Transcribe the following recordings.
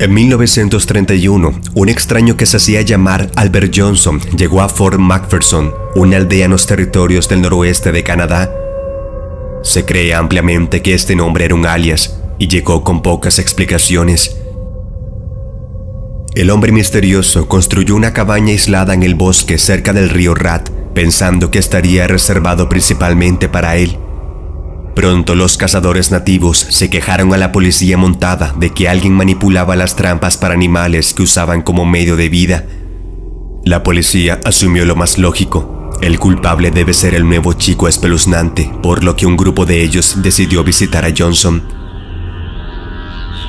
En 1931, un extraño que se hacía llamar Albert Johnson llegó a Fort McPherson, una aldea en los territorios del noroeste de Canadá. Se cree ampliamente que este nombre era un alias y llegó con pocas explicaciones. El hombre misterioso construyó una cabaña aislada en el bosque cerca del río Rat, pensando que estaría reservado principalmente para él. Pronto los cazadores nativos se quejaron a la policía montada de que alguien manipulaba las trampas para animales que usaban como medio de vida. La policía asumió lo más lógico: el culpable debe ser el nuevo chico espeluznante, por lo que un grupo de ellos decidió visitar a Johnson.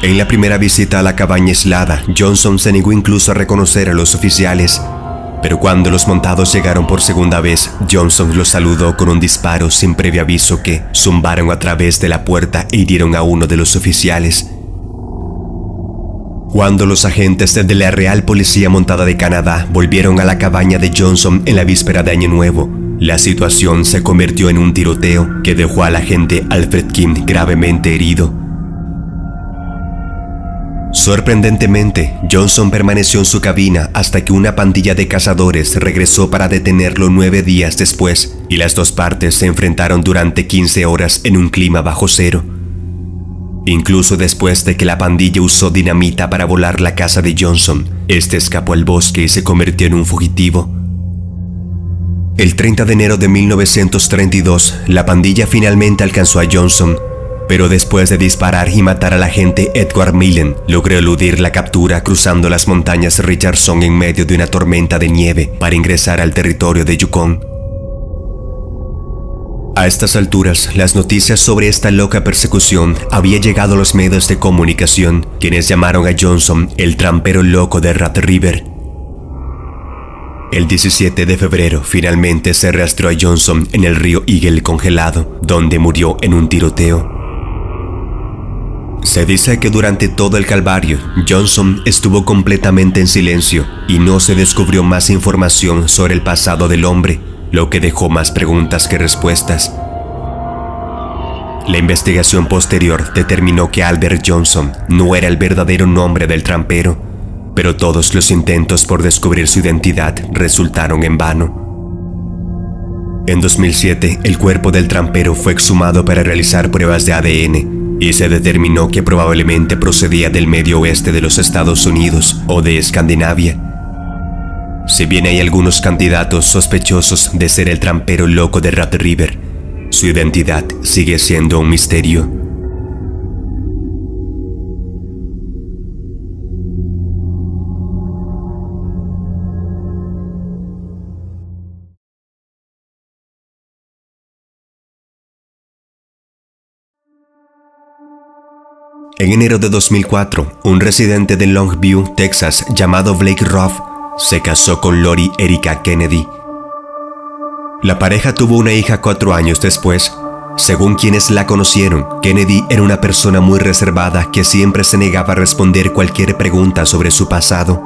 En la primera visita a la cabaña aislada, Johnson se negó incluso a reconocer a los oficiales. Pero cuando los montados llegaron por segunda vez, Johnson los saludó con un disparo sin previo aviso que zumbaron a través de la puerta e hirieron a uno de los oficiales. Cuando los agentes de la Real Policía Montada de Canadá volvieron a la cabaña de Johnson en la víspera de Año Nuevo, la situación se convirtió en un tiroteo que dejó al agente Alfred Kim gravemente herido. Sorprendentemente, Johnson permaneció en su cabina hasta que una pandilla de cazadores regresó para detenerlo 9 días después, y las dos partes se enfrentaron durante 15 horas en un clima bajo cero. Incluso después de que la pandilla usó dinamita para volar la casa de Johnson, este escapó al bosque y se convirtió en un fugitivo. El 30 de enero de 1932, la pandilla finalmente alcanzó a Johnson, pero después de disparar y matar al agente Edward Millen, logró eludir la captura cruzando las montañas Richardson en medio de una tormenta de nieve para ingresar al territorio de Yukon. A estas alturas, las noticias sobre esta loca persecución había llegado a los medios de comunicación, quienes llamaron a Johnson el trampero loco de Rat River. El 17 de febrero, finalmente se rastreó a Johnson en el río Eagle congelado, donde murió en un tiroteo. Se dice que durante todo el calvario, Johnson estuvo completamente en silencio y no se descubrió más información sobre el pasado del hombre, lo que dejó más preguntas que respuestas. La investigación posterior determinó que Albert Johnson no era el verdadero nombre del trampero, pero todos los intentos por descubrir su identidad resultaron en vano. En 2007, el cuerpo del trampero fue exhumado para realizar pruebas de ADN, y se determinó que probablemente procedía del medio oeste de los Estados Unidos o de Escandinavia. Si bien hay algunos candidatos sospechosos de ser el trampero loco de Rat River, su identidad sigue siendo un misterio. En enero de 2004, un residente de Longview, Texas, llamado Blake Ruff, se casó con Lori Erica Kennedy. La pareja tuvo una hija 4 años después. Según quienes la conocieron, Kennedy era una persona muy reservada que siempre se negaba a responder cualquier pregunta sobre su pasado.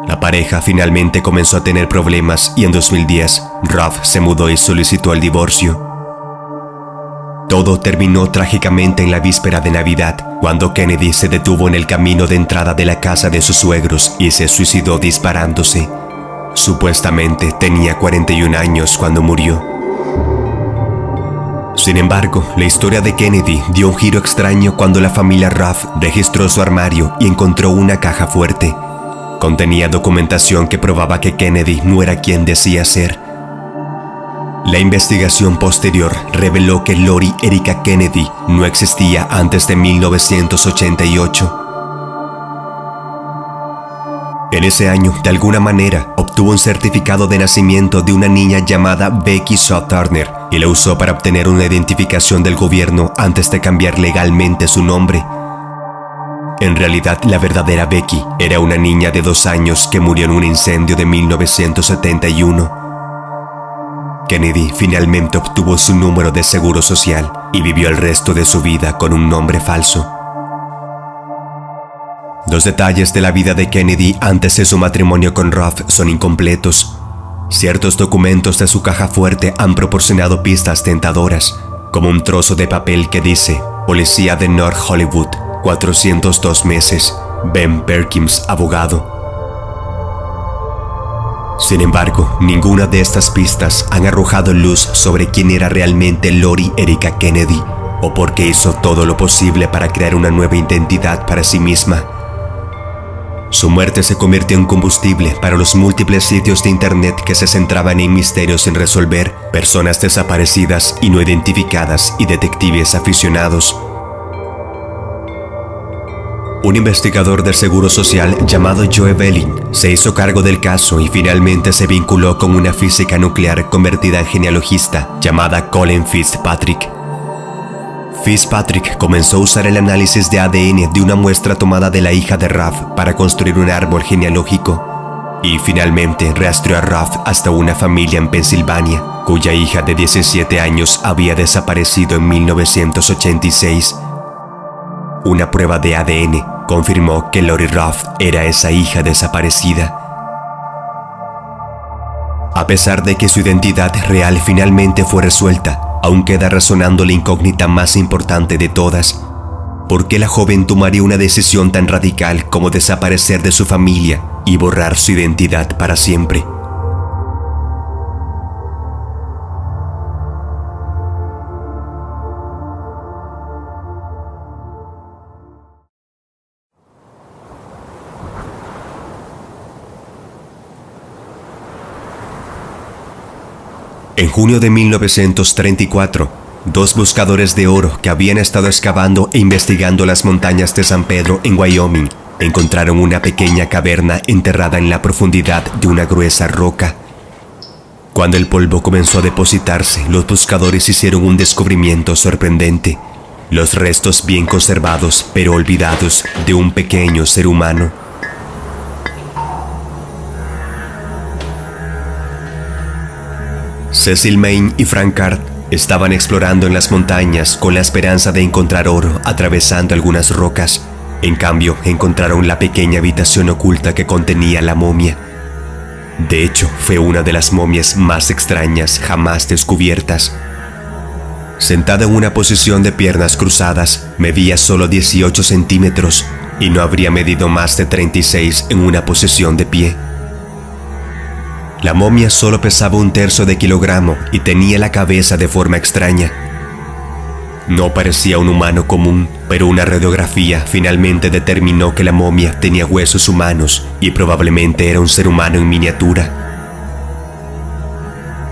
La pareja finalmente comenzó a tener problemas y en 2010, Ruff se mudó y solicitó el divorcio. Todo terminó trágicamente en la víspera de Navidad, cuando Kennedy se detuvo en el camino de entrada de la casa de sus suegros y se suicidó disparándose. Supuestamente tenía 41 años cuando murió. Sin embargo, la historia de Kennedy dio un giro extraño cuando la familia Ruff registró su armario y encontró una caja fuerte. Contenía documentación que probaba que Kennedy no era quien decía ser. La investigación posterior reveló que Lori Erica Kennedy no existía antes de 1988. En ese año, de alguna manera, obtuvo un certificado de nacimiento de una niña llamada Becky Shaw Turner y la usó para obtener una identificación del gobierno antes de cambiar legalmente su nombre. En realidad, la verdadera Becky era una niña de 2 años que murió en un incendio de 1971. Kennedy finalmente obtuvo su número de seguro social y vivió el resto de su vida con un nombre falso. Los detalles de la vida de Kennedy antes de su matrimonio con Ruff son incompletos. Ciertos documentos de su caja fuerte han proporcionado pistas tentadoras, como un trozo de papel que dice: Policía de North Hollywood, 402 meses, Ben Perkins, abogado. Sin embargo, ninguna de estas pistas han arrojado luz sobre quién era realmente Lori Erica Kennedy o por qué hizo todo lo posible para crear una nueva identidad para sí misma. Su muerte se convirtió en combustible para los múltiples sitios de internet que se centraban en misterios sin resolver, personas desaparecidas y no identificadas y detectives aficionados. Un investigador del Seguro Social llamado Joe Belling se hizo cargo del caso y finalmente se vinculó con una física nuclear convertida en genealogista llamada Colin Fitzpatrick. Fitzpatrick comenzó a usar el análisis de ADN de una muestra tomada de la hija de Ralph para construir un árbol genealógico y finalmente rastreó a Ralph hasta una familia en Pensilvania, cuya hija de 17 años había desaparecido en 1986. Una prueba de ADN confirmó que Lori Ralph era esa hija desaparecida. A pesar de que su identidad real finalmente fue resuelta, aún queda resonando la incógnita más importante de todas. ¿Por qué la joven tomaría una decisión tan radical como desaparecer de su familia y borrar su identidad para siempre? En junio de 1934, dos buscadores de oro que habían estado excavando e investigando las montañas de San Pedro en Wyoming encontraron una pequeña caverna enterrada en la profundidad de una gruesa roca. Cuando el polvo comenzó a depositarse, los buscadores hicieron un descubrimiento sorprendente: los restos bien conservados pero olvidados de un pequeño ser humano. Cecil Mayne y Frank Card estaban explorando en las montañas con la esperanza de encontrar oro atravesando algunas rocas. En cambio, encontraron la pequeña habitación oculta que contenía la momia. De hecho, fue una de las momias más extrañas jamás descubiertas. Sentada en una posición de piernas cruzadas, medía solo 18 centímetros y no habría medido más de 36 en una posición de pie. La momia solo pesaba 1/3 de kilogramo y tenía la cabeza de forma extraña. No parecía un humano común, pero una radiografía finalmente determinó que la momia tenía huesos humanos y probablemente era un ser humano en miniatura.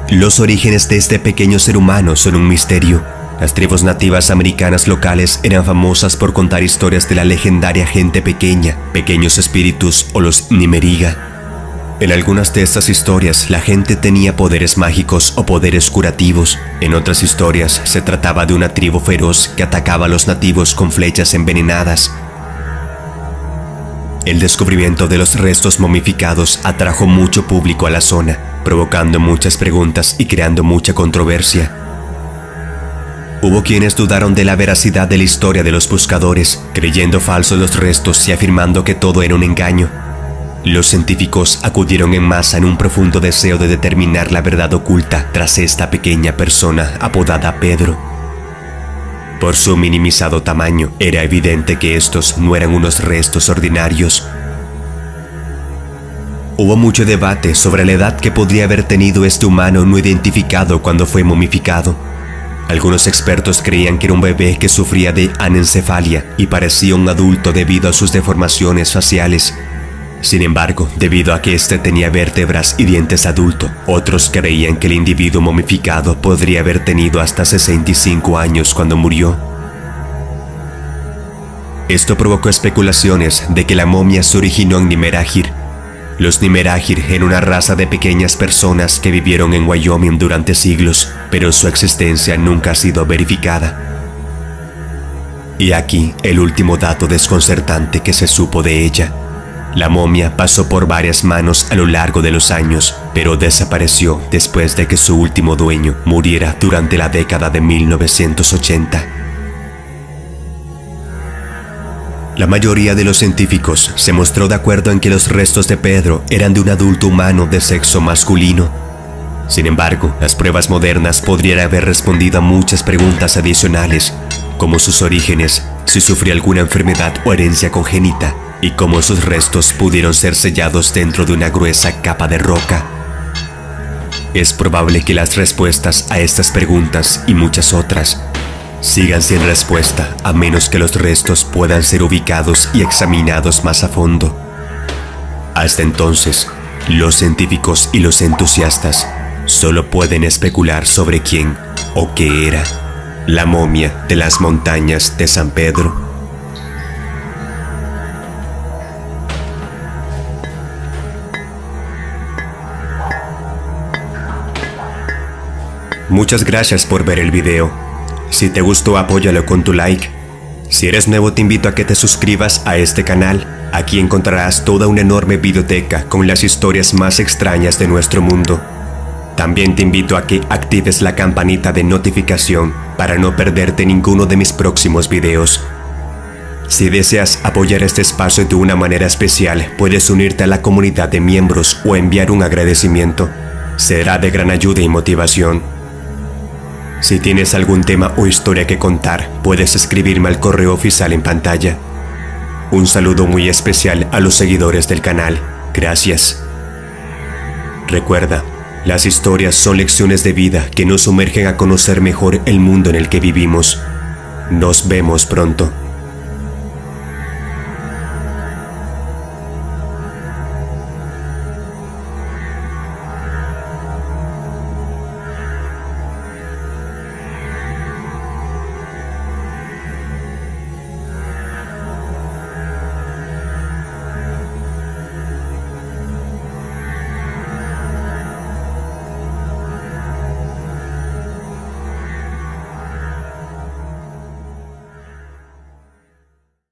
Los orígenes de este pequeño ser humano son un misterio. Las tribus nativas americanas locales eran famosas por contar historias de la legendaria gente pequeña, pequeños espíritus o los Nimeriga. En algunas de estas historias, la gente tenía poderes mágicos o poderes curativos. En otras historias, se trataba de una tribu feroz que atacaba a los nativos con flechas envenenadas. El descubrimiento de los restos momificados atrajo mucho público a la zona, provocando muchas preguntas y creando mucha controversia. Hubo quienes dudaron de la veracidad de la historia de los buscadores, creyendo falsos los restos y afirmando que todo era un engaño. Los científicos acudieron en masa en un profundo deseo de determinar la verdad oculta tras esta pequeña persona apodada Pedro. Por su minimizado tamaño, era evidente que estos no eran unos restos ordinarios. Hubo mucho debate sobre la edad que podría haber tenido este humano no identificado cuando fue momificado. Algunos expertos creían que era un bebé que sufría de anencefalia y parecía un adulto debido a sus deformaciones faciales. Sin embargo, debido a que éste tenía vértebras y dientes adultos, otros creían que el individuo momificado podría haber tenido hasta 65 años cuando murió. Esto provocó especulaciones de que la momia se originó en Nimeragir. Los Nimeragir eran una raza de pequeñas personas que vivieron en Wyoming durante siglos, pero su existencia nunca ha sido verificada. Y aquí el último dato desconcertante que se supo de ella. La momia pasó por varias manos a lo largo de los años, pero desapareció después de que su último dueño muriera durante la década de 1980. La mayoría de los científicos se mostró de acuerdo en que los restos de Pedro eran de un adulto humano de sexo masculino. Sin embargo, las pruebas modernas podrían haber respondido a muchas preguntas adicionales, como sus orígenes, si sufrió alguna enfermedad o herencia congénita, y cómo sus restos pudieron ser sellados dentro de una gruesa capa de roca. Es probable que las respuestas a estas preguntas y muchas otras sigan sin respuesta a menos que los restos puedan ser ubicados y examinados más a fondo. Hasta entonces, los científicos y los entusiastas solo pueden especular sobre quién o qué era la momia de las montañas de San Pedro. Muchas gracias por ver el video. Si te gustó, apóyalo con tu like. Si eres nuevo, te invito a que te suscribas a este canal. Aquí encontrarás toda una enorme biblioteca con las historias más extrañas de nuestro mundo. También te invito a que actives la campanita de notificación para no perderte ninguno de mis próximos videos. Si deseas apoyar este espacio de una manera especial, puedes unirte a la comunidad de miembros o enviar un agradecimiento. Será de gran ayuda y motivación. Si tienes algún tema o historia que contar, puedes escribirme al correo oficial en pantalla. Un saludo muy especial a los seguidores del canal. Gracias. Recuerda, las historias son lecciones de vida que nos sumergen a conocer mejor el mundo en el que vivimos. Nos vemos pronto.